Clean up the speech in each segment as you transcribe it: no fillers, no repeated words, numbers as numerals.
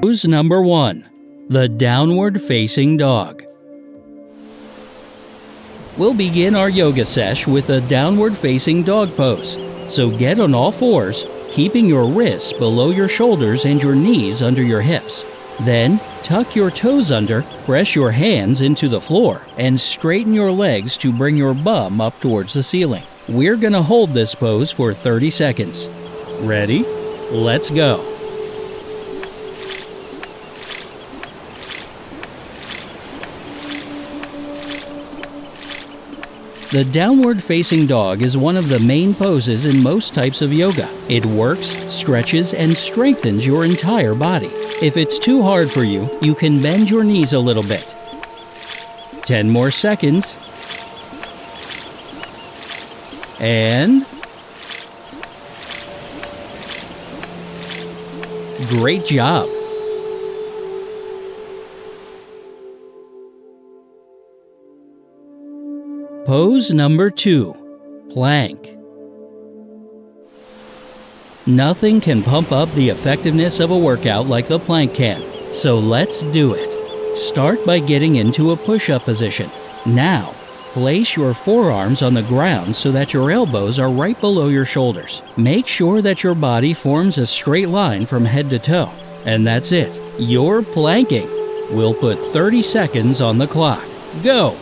Pose number 1. The downward facing dog. We'll begin our yoga sesh with a downward facing dog pose. So get on all fours, keeping your wrists below your shoulders and your knees under your hips. Then, tuck your toes under, press your hands into the floor, and straighten your legs to bring your bum up towards the ceiling. We're gonna hold this pose for 30 seconds. Ready? Let's go. The downward facing dog is one of the main poses in most types of yoga. It works, stretches, and strengthens your entire body. If it's too hard for you, you can bend your knees a little bit. 10 more seconds. And great job! Pose number 2. Plank. Nothing can pump up the effectiveness of a workout like the plank can, so let's do it. Start by getting into a push-up position. Now, place your forearms on the ground so that your elbows are right below your shoulders. Make sure that your body forms a straight line from head to toe. And that's it. You're planking. We'll put 30 seconds on the clock. Go!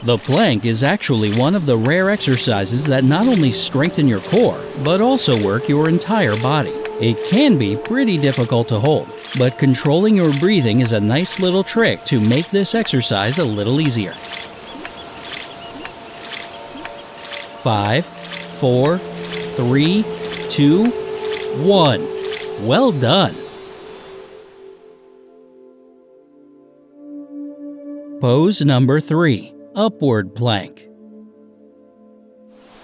The plank is actually one of the rare exercises that not only strengthen your core, but also work your entire body. It can be pretty difficult to hold, but controlling your breathing is a nice little trick to make this exercise a little easier. 5, 4, 3, 2, 1. Well done! Pose number 3. Upward plank.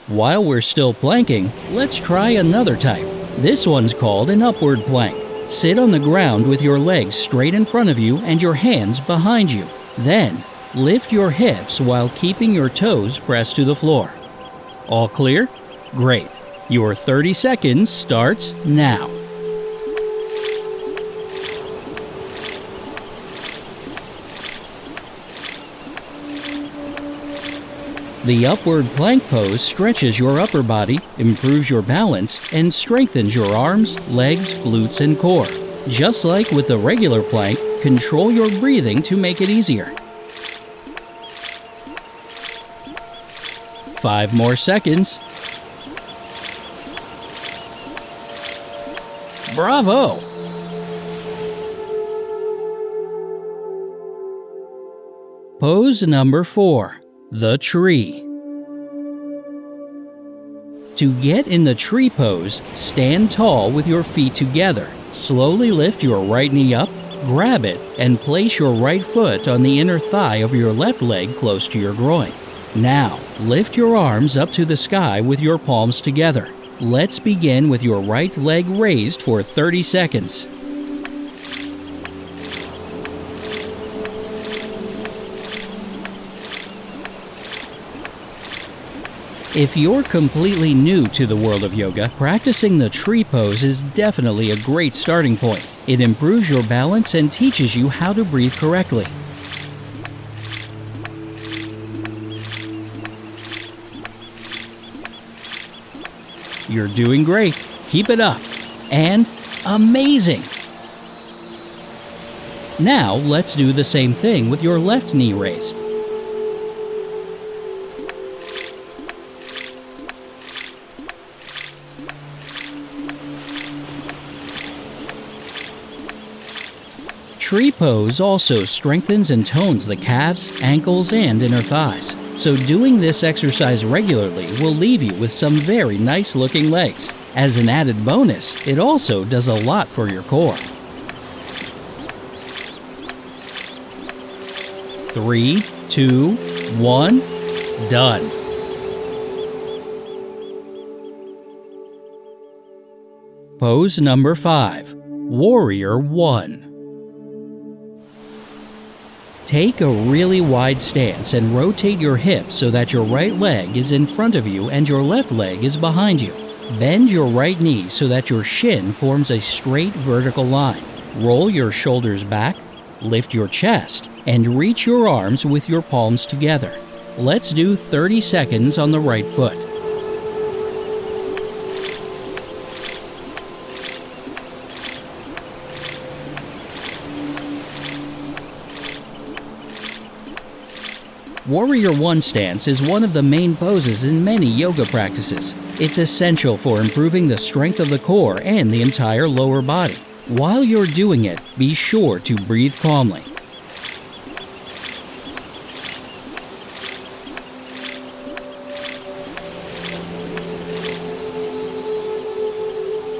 While we're still planking, let's try another type. This one's called an upward plank. Sit on the ground with your legs straight in front of you and your hands behind you. Then, lift your hips while keeping your toes pressed to the floor. All clear? Great. Your 30 seconds starts now. The upward plank pose stretches your upper body, improves your balance, and strengthens your arms, legs, glutes, and core. Just like with the regular plank, control your breathing to make it easier. 5 more seconds. Bravo! Pose number 4. The tree. To get in the tree pose, stand tall with your feet together. Slowly lift your right knee up, grab it, and place your right foot on the inner thigh of your left leg close to your groin. Now, lift your arms up to the sky with your palms together. Let's begin with your right leg raised for 30 seconds. If you're completely new to the world of yoga, practicing the tree pose is definitely a great starting point. It improves your balance and teaches you how to breathe correctly. You're doing great. Keep it up. And amazing! Now let's do the same thing with your left knee raised. Tree pose also strengthens and tones the calves, ankles, and inner thighs. So doing this exercise regularly will leave you with some very nice looking legs. As an added bonus, it also does a lot for your core. 3, 2, 1, done. Pose number 5, Warrior 1. Take a really wide stance and rotate your hips so that your right leg is in front of you and your left leg is behind you. Bend your right knee so that your shin forms a straight vertical line. Roll your shoulders back, lift your chest, and reach your arms with your palms together. Let's do 30 seconds on the right foot. Warrior One stance is one of the main poses in many yoga practices. It's essential for improving the strength of the core and the entire lower body. While you're doing it, be sure to breathe calmly.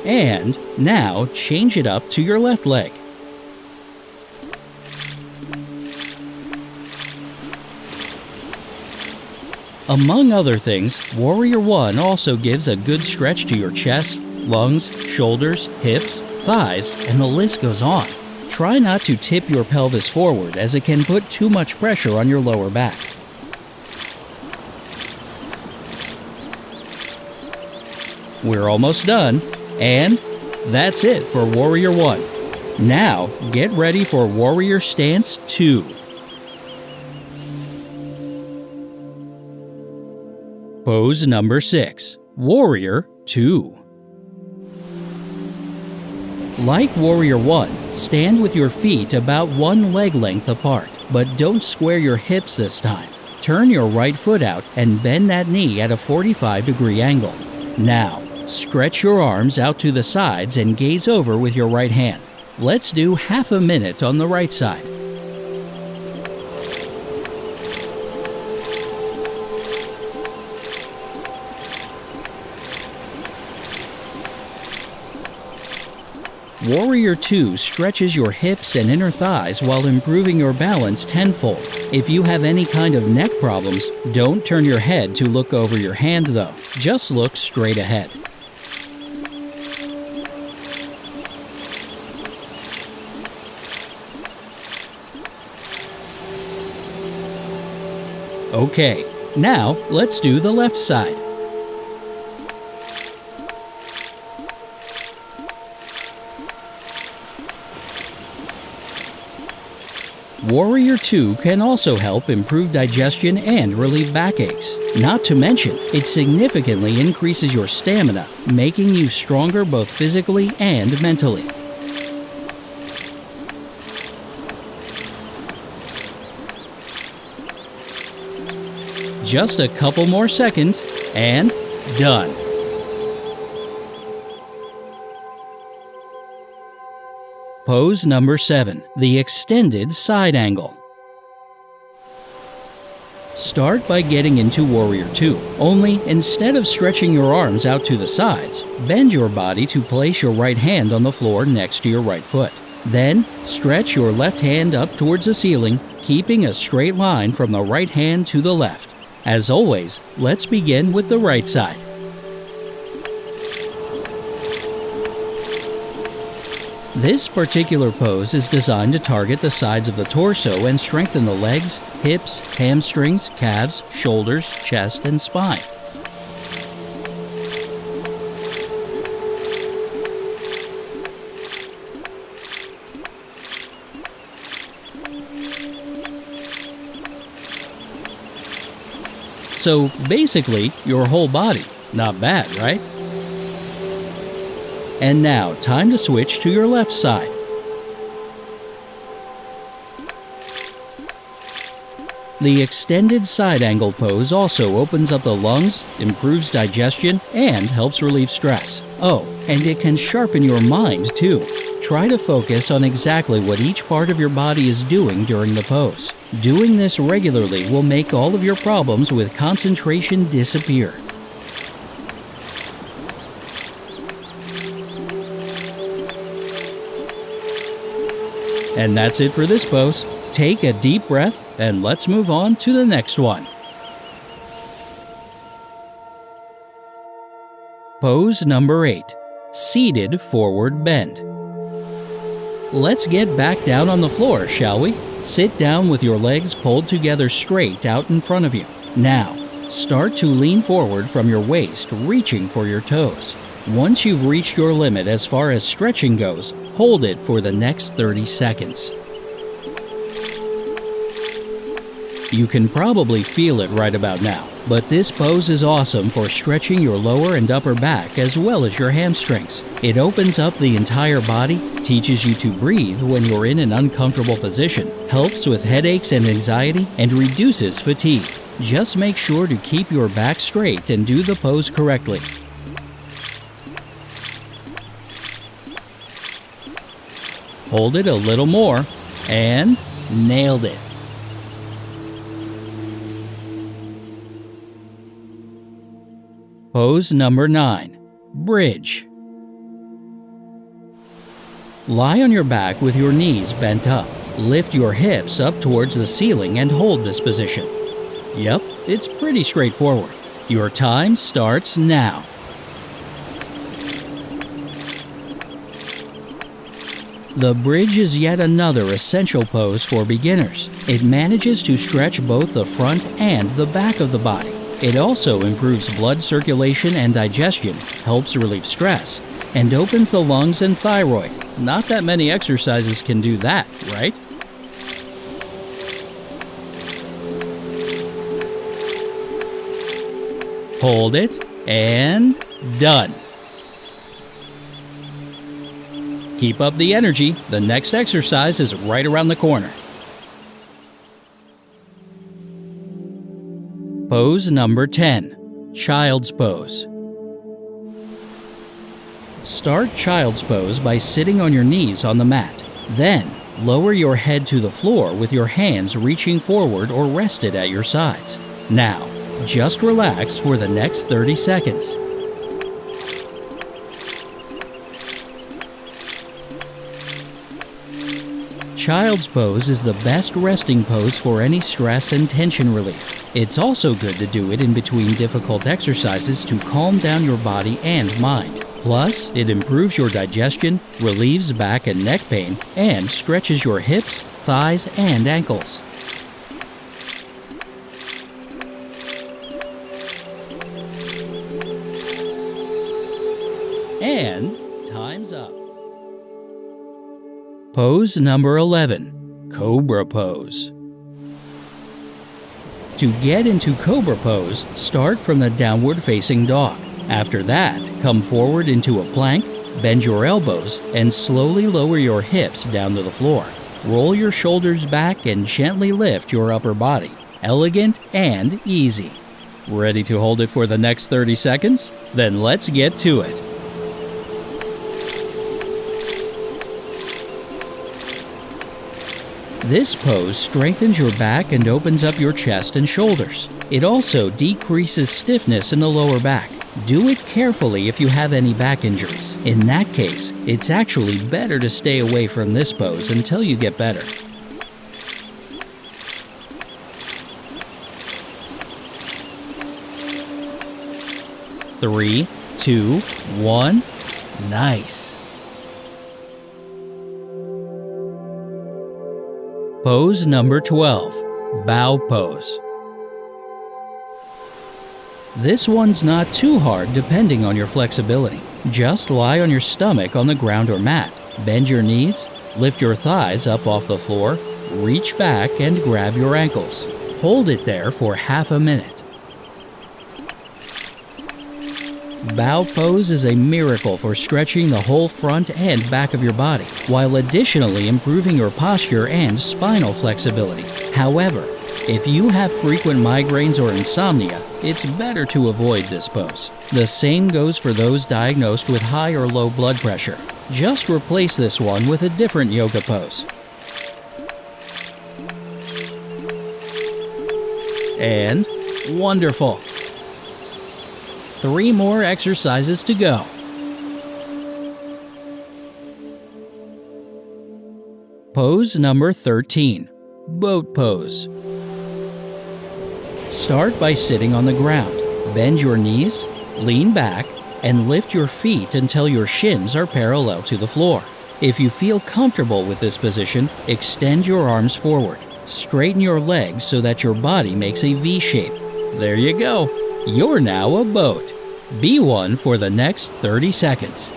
And now change it up to your left leg. Among other things, Warrior One also gives a good stretch to your chest, lungs, shoulders, hips, thighs, and the list goes on. Try not to tip your pelvis forward as it can put too much pressure on your lower back. We're almost done, and that's it for Warrior One. Now, get ready for Warrior Stance 2. Pose number 6, Warrior 2. Like Warrior 1, stand with your feet about one leg length apart, but don't square your hips this time. Turn your right foot out and bend that knee at a 45-degree angle. Now, stretch your arms out to the sides and gaze over with your right hand. Let's do half a minute on the right side. Warrior 2 stretches your hips and inner thighs while improving your balance tenfold. If you have any kind of neck problems, don't turn your head to look over your hand though. Just look straight ahead. Okay, now let's do the left side. Warrior 2 can also help improve digestion and relieve backaches. Not to mention, it significantly increases your stamina, making you stronger both physically and mentally. Just a couple more seconds, and done. Pose number 7, the extended side angle. Start by getting into Warrior 2, only instead of stretching your arms out to the sides, bend your body to place your right hand on the floor next to your right foot. Then, stretch your left hand up towards the ceiling, keeping a straight line from the right hand to the left. As always, let's begin with the right side. This particular pose is designed to target the sides of the torso and strengthen the legs, hips, hamstrings, calves, shoulders, chest, and spine. So basically, your whole body. Not bad, right? And now, time to switch to your left side. The extended side angle pose also opens up the lungs, improves digestion, and helps relieve stress. Oh, and it can sharpen your mind too. Try to focus on exactly what each part of your body is doing during the pose. Doing this regularly will make all of your problems with concentration disappear. And that's it for this pose. Take a deep breath and let's move on to the next one. Pose number 8, seated forward bend. Let's get back down on the floor, shall we? Sit down with your legs pulled together straight out in front of you. Now, start to lean forward from your waist, reaching for your toes. Once you've reached your limit as far as stretching goes, hold it for the next 30 seconds. You can probably feel it right about now, but this pose is awesome for stretching your lower and upper back as well as your hamstrings. It opens up the entire body, teaches you to breathe when you're in an uncomfortable position, helps with headaches and anxiety, and reduces fatigue. Just make sure to keep your back straight and do the pose correctly. Hold it a little more, and nailed it. Pose number 9, bridge. Lie on your back with your knees bent up. Lift your hips up towards the ceiling and hold this position. Yep, it's pretty straightforward. Your time starts now. The bridge is yet another essential pose for beginners. It manages to stretch both the front and the back of the body. It also improves blood circulation and digestion, helps relieve stress, and opens the lungs and thyroid. Not that many exercises can do that, right? Hold it, and done. Keep up the energy. The next exercise is right around the corner. Pose number 10, child's pose. Start child's pose by sitting on your knees on the mat. Then, lower your head to the floor with your hands reaching forward or rested at your sides. Now, just relax for the next 30 seconds. Child's pose is the best resting pose for any stress and tension relief. It's also good to do it in between difficult exercises to calm down your body and mind. Plus, it improves your digestion, relieves back and neck pain, and stretches your hips, thighs, and ankles. And time's up. Pose number 11, Cobra Pose. To get into Cobra Pose, start from the downward facing dog. After that, come forward into a plank, bend your elbows, and slowly lower your hips down to the floor. Roll your shoulders back and gently lift your upper body. Elegant and easy. Ready to hold it for the next 30 seconds? Then let's get to it. This pose strengthens your back and opens up your chest and shoulders. It also decreases stiffness in the lower back. Do it carefully if you have any back injuries. In that case, it's actually better to stay away from this pose until you get better. Three, two, one. Nice. Pose number 12, bow pose. This one's not too hard depending on your flexibility. Just lie on your stomach on the ground or mat, bend your knees, lift your thighs up off the floor, reach back and grab your ankles. Hold it there for half a minute. Bow pose is a miracle for stretching the whole front and back of your body, while additionally improving your posture and spinal flexibility. However, if you have frequent migraines or insomnia, it's better to avoid this pose. The same goes for those diagnosed with high or low blood pressure. Just replace this one with a different yoga pose. And wonderful! 3 more exercises to go. Pose number 13, boat pose. Start by sitting on the ground. Bend your knees, lean back, and lift your feet until your shins are parallel to the floor. If you feel comfortable with this position, extend your arms forward. Straighten your legs so that your body makes a V shape. There you go. You're now a boat. Be one for the next 30 seconds.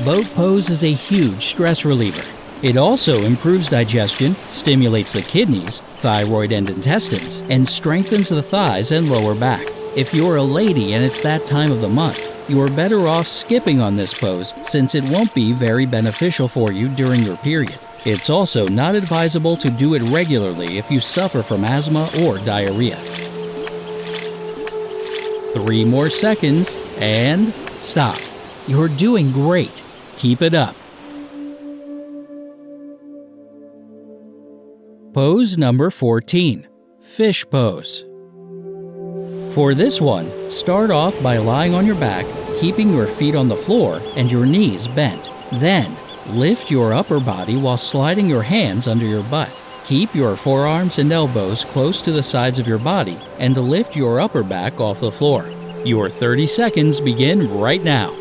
Boat pose is a huge stress reliever. It also improves digestion, stimulates the kidneys, thyroid and intestines, and strengthens the thighs and lower back. If you're a lady and it's that time of the month, you're better off skipping on this pose since it won't be very beneficial for you during your period. It's also not advisable to do it regularly if you suffer from asthma or diarrhea. 3 more seconds and stop. You're doing great. Keep it up. Pose number 14, fish pose. For this one, start off by lying on your back, keeping your feet on the floor and your knees bent. Then, lift your upper body while sliding your hands under your butt. Keep your forearms and elbows close to the sides of your body and lift your upper back off the floor. Your 30 seconds begin right now.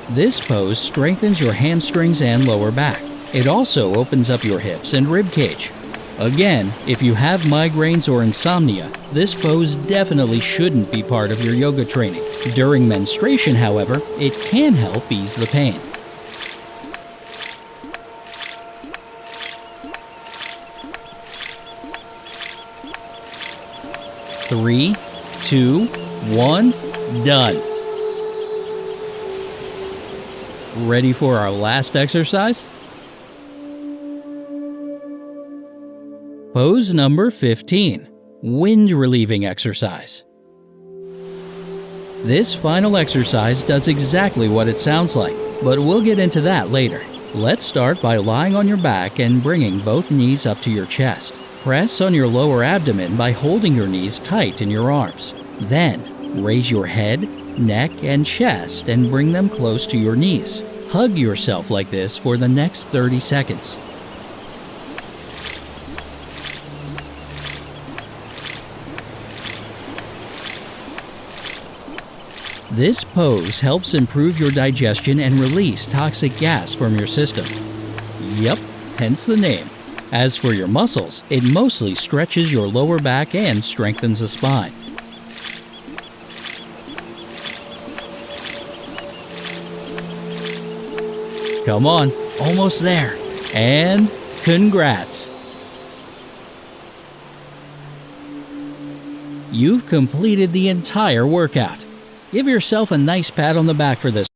This pose strengthens your hamstrings and lower back. It also opens up your hips and rib cage. Again, if you have migraines or insomnia, this pose definitely shouldn't be part of your yoga training. During menstruation, however, it can help ease the pain. Three, 2, 1, done. Ready for our last exercise? Pose number 15, wind relieving exercise. This final exercise does exactly what it sounds like, but we'll get into that later. Let's start by lying on your back and bringing both knees up to your chest. Press on your lower abdomen by holding your knees tight in your arms. Then, raise your head, neck, and chest and bring them close to your knees. Hug yourself like this for the next 30 seconds. This pose helps improve your digestion and release toxic gas from your system. Yep, hence the name. As for your muscles, it mostly stretches your lower back and strengthens the spine. Come on, almost there. And congrats! You've completed the entire workout. Give yourself a nice pat on the back for this.